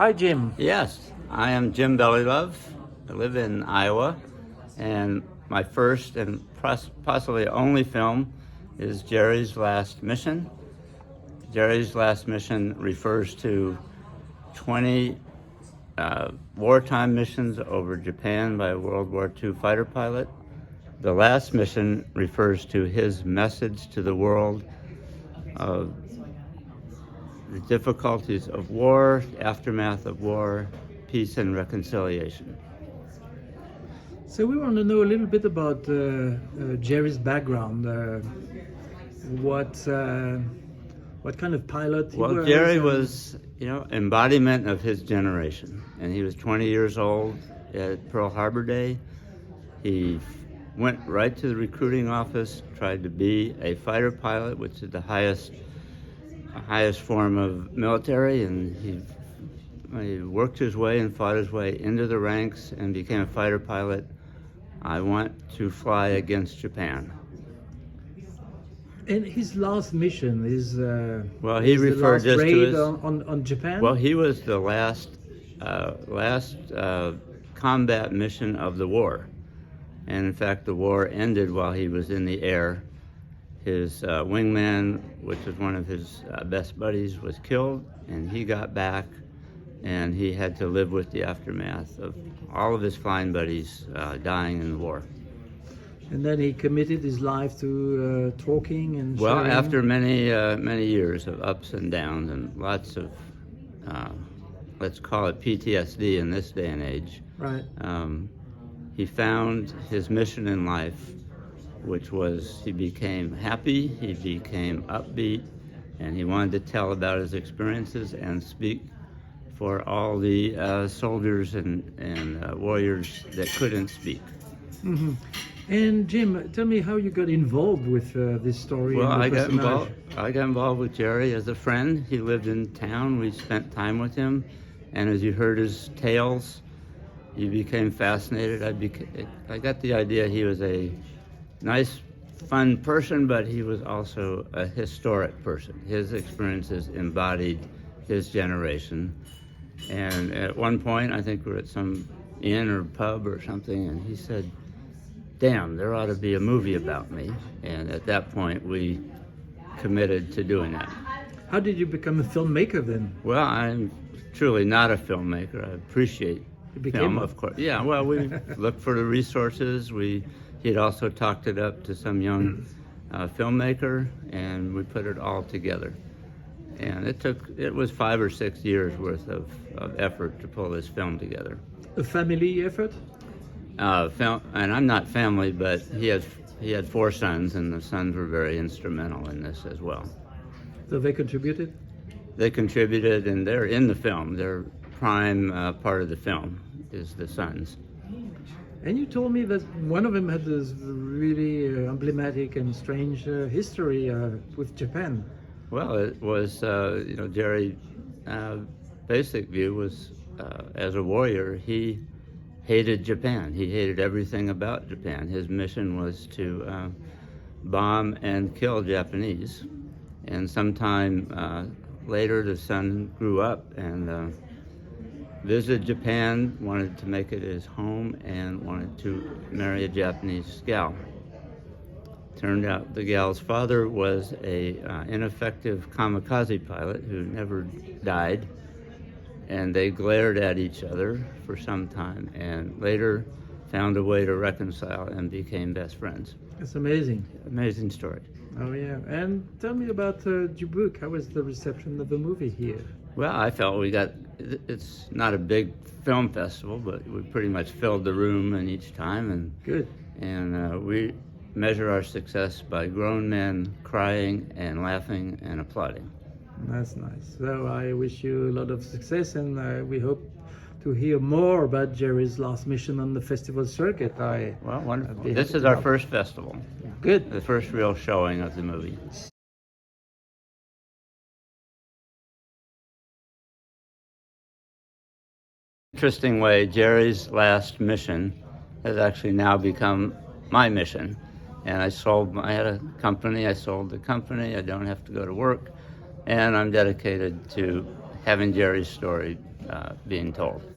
Hi, Jim. Yes, I am Jim Belilove. I live in Iowa, and my first and possibly only film is Jerry's Last Mission. Jerry's Last Mission refers to 20 wartime missions over Japan by a World War II fighter pilot. The last mission refers to his message to the world of the difficulties of war, aftermath of war, peace and reconciliation. So we want to know a little bit about Jerry's background. What kind of pilot he was? Well, Jerry was, embodiment of his generation. And he was 20 years old at Pearl Harbor Day. He went right to the recruiting office, tried to be a fighter pilot, which is the highest form of military, and he worked his way and fought his way into the ranks and became a fighter pilot. I want to fly against Japan. And his last mission is he referred the last this raid to his, on Japan. Well, he was the last combat mission of the war, and in fact, the war ended while he was in the air. His wingman, which was one of his best buddies, was killed, and he got back, and he had to live with the aftermath of all of his flying buddies dying in the war. And then he committed his life to talking and Well, sharing. after many years of ups and downs and lots of, let's call it PTSD in this day and age, right. He found his mission in life, which was he became happy, he became upbeat, and he wanted to tell about his experiences and speak for all the soldiers and warriors that couldn't speak. Mm-hmm. And Jim, tell me how you got involved with this story. Well, and I the got involved with Jerry as a friend. He lived in town. We spent time with him, and as you heard his tales, you became fascinated. I got the idea he was a nice, fun person, but he was also a historic person. His experiences embodied his generation. And at one point, I think we were at some inn or pub or something, and he said, "Damn, there ought to be a movie about me." And at that point, we committed to doing that. How did you become a filmmaker then? Well, I'm truly not a filmmaker. I appreciate film, of course. Yeah, well, we looked for the resources. He'd also talked it up to some young filmmaker, and we put it all together. And it was 5 or 6 years worth of effort to pull this film together. A family effort? And I'm not family, but he had 4 sons, and the sons were very instrumental in this as well. So they contributed? They contributed, and they're in the film. They're prime part of the film is the sons. And you told me that one of them had this really emblematic and strange history with Japan. Well, it was, Jerry's basic view was, as a warrior, he hated Japan. He hated everything about Japan. His mission was to bomb and kill Japanese. And sometime later, the son grew up and visited Japan, wanted to make it his home, and wanted to marry a Japanese gal. Turned out the gal's father was a ineffective kamikaze pilot who never died, and they glared at each other for some time, and later found a way to reconcile and became best friends. It's amazing. Amazing story. Oh yeah, and tell me about Dubuque. How was the reception of the movie here? Well, I felt it's not a big film festival, but we pretty much filled the room in each time, and good. And we measure our success by grown men crying and laughing and applauding. That's nice. So I wish you a lot of success, and we hope to hear more about Jerry's last mission on the festival circuit. Well, wonderful. This is our first festival. Good. The first real showing of the movie. Interesting way, Jerry's last mission has actually now become my mission. And I had a company, I sold the company, I don't have to go to work, and I'm dedicated to having Jerry's story being told.